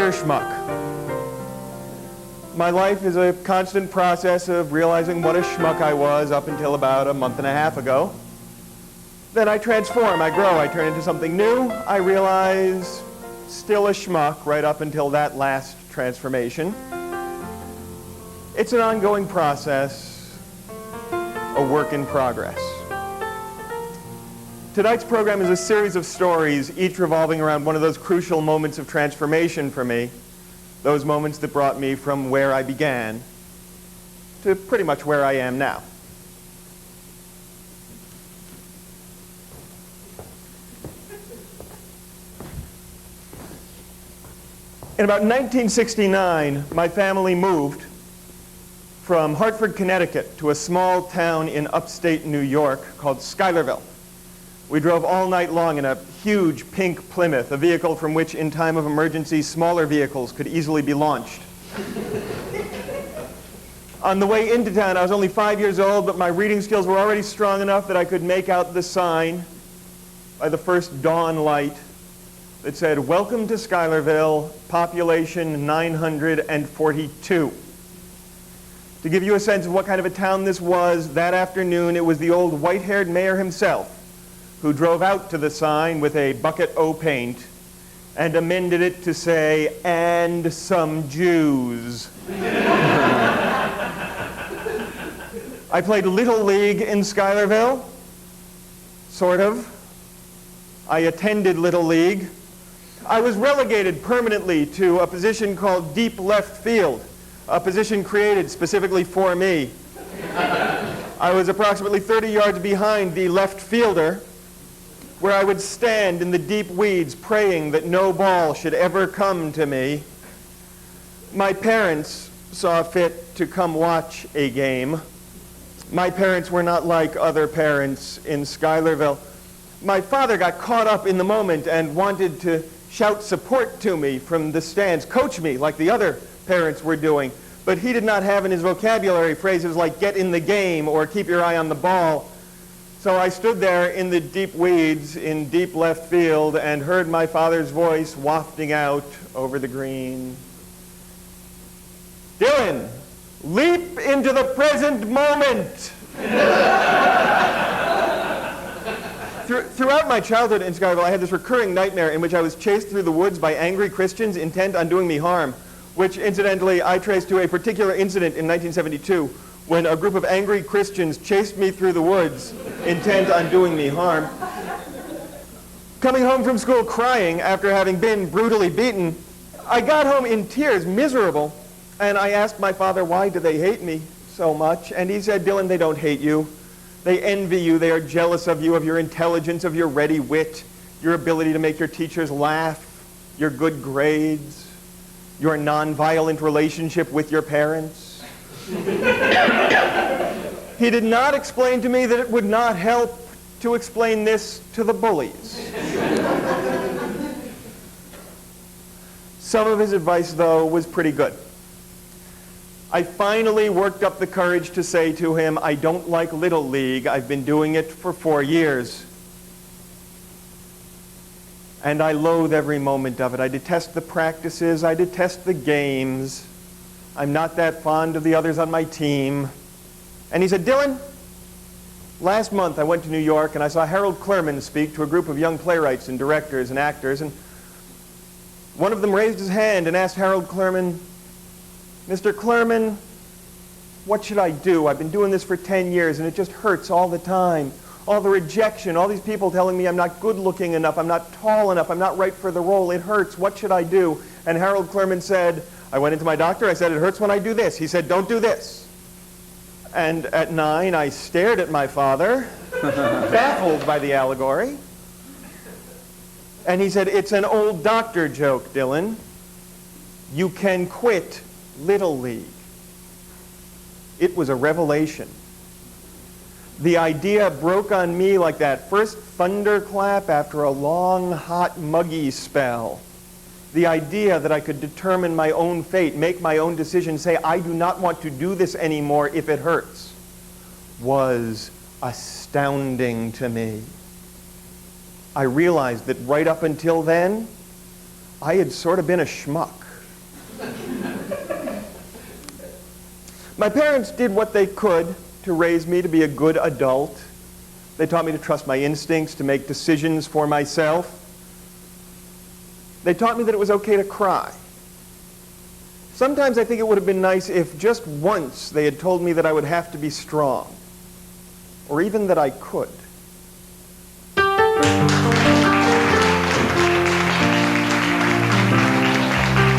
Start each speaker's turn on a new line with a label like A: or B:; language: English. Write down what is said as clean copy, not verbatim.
A: WERESHMUCK. My life is a constant process of realizing what a schmuck I was up until about a month and a half ago. Then I transform, I grow, I turn into something new. I realize still a schmuck right up until that last transformation. It's an ongoing process, a work in progress. Tonight's program is a series of stories, each revolving around one of those crucial moments of transformation for me, those moments that brought me from where I began to pretty much where I am now. In about 1969, my family moved from Hartford, Connecticut to a small town in upstate New York called Schuylerville. We drove all night long in a huge pink Plymouth, a vehicle from which in time of emergency smaller vehicles could easily be launched. On the way into town, I was only 5 years old, but my reading skills were already strong enough that I could make out the sign by the first dawn light that said, "Welcome to Schuylerville, population 942. To give you a sense of what kind of a town this was, that afternoon it was the old white-haired mayor himself who drove out to the sign with a bucket o' paint and amended it to say, "and some Jews." I played Little League in Schuylerville, sort of. I attended Little League. I was relegated permanently to a position called deep left field, a position created specifically for me. I was approximately 30 yards behind the left fielder, where I would stand in the deep weeds praying that no ball should ever come to me. My parents saw fit to come watch a game. My parents were not like other parents in Schuylerville. My father got caught up in the moment and wanted to shout support to me from the stands, coach me like the other parents were doing. But he did not have in his vocabulary phrases like "get in the game" or "keep your eye on the ball." So I stood there in the deep weeds in deep left field and heard my father's voice wafting out over the green. "Dylan, leap into the present moment." Throughout my childhood in Schuylerville, I had this recurring nightmare in which I was chased through the woods by angry Christians intent on doing me harm, which incidentally I traced to a particular incident in 1972 when a group of angry Christians chased me through the woods intent on doing me harm. Coming home from school crying after having been brutally beaten, I got home in tears, miserable, and I asked my father, "Why do they hate me so much?" And he said, "Dylan, they don't hate you. They envy you. They are jealous of you, of your intelligence, of your ready wit, your ability to make your teachers laugh, your good grades, your nonviolent relationship with your parents." He did not explain to me that it would not help to explain this to the bullies. Some of his advice, though, was pretty good. I finally worked up the courage to say to him, "I don't like Little League. I've been doing it for 4 years. And I loathe every moment of it. I detest the practices. I detest the games. I'm not that fond of the others on my team." And he said, "Dylan, last month I went to New York and I saw Harold Clurman speak to a group of young playwrights and directors and actors, and one of them raised his hand and asked Harold Clurman, 'Mr. Clurman, what should I do? I've been doing this for 10 years and it just hurts all the time. All the rejection, all these people telling me I'm not good looking enough, I'm not tall enough, I'm not right for the role. It hurts. What should I do?' And Harold Clurman said, I went into my doctor, I said, 'It hurts when I do this.' He said, 'Don't do this.' And at 9, I stared at my father, baffled by the allegory. And he said, 'It's an old doctor joke, Dylan. You can quit Little League.' It was a revelation. The idea broke on me like that first thunderclap after a long, hot, muggy spell. The idea that I could determine my own fate, make my own decision, say, "I do not want to do this anymore if it hurts," was astounding to me. I realized that right up until then, I had sort of been a schmuck. My parents did what they could to raise me to be a good adult. They taught me to trust my instincts, to make decisions for myself. They taught me that it was okay to cry. Sometimes I think it would have been nice if just once they had told me that I would have to be strong, or even that I could.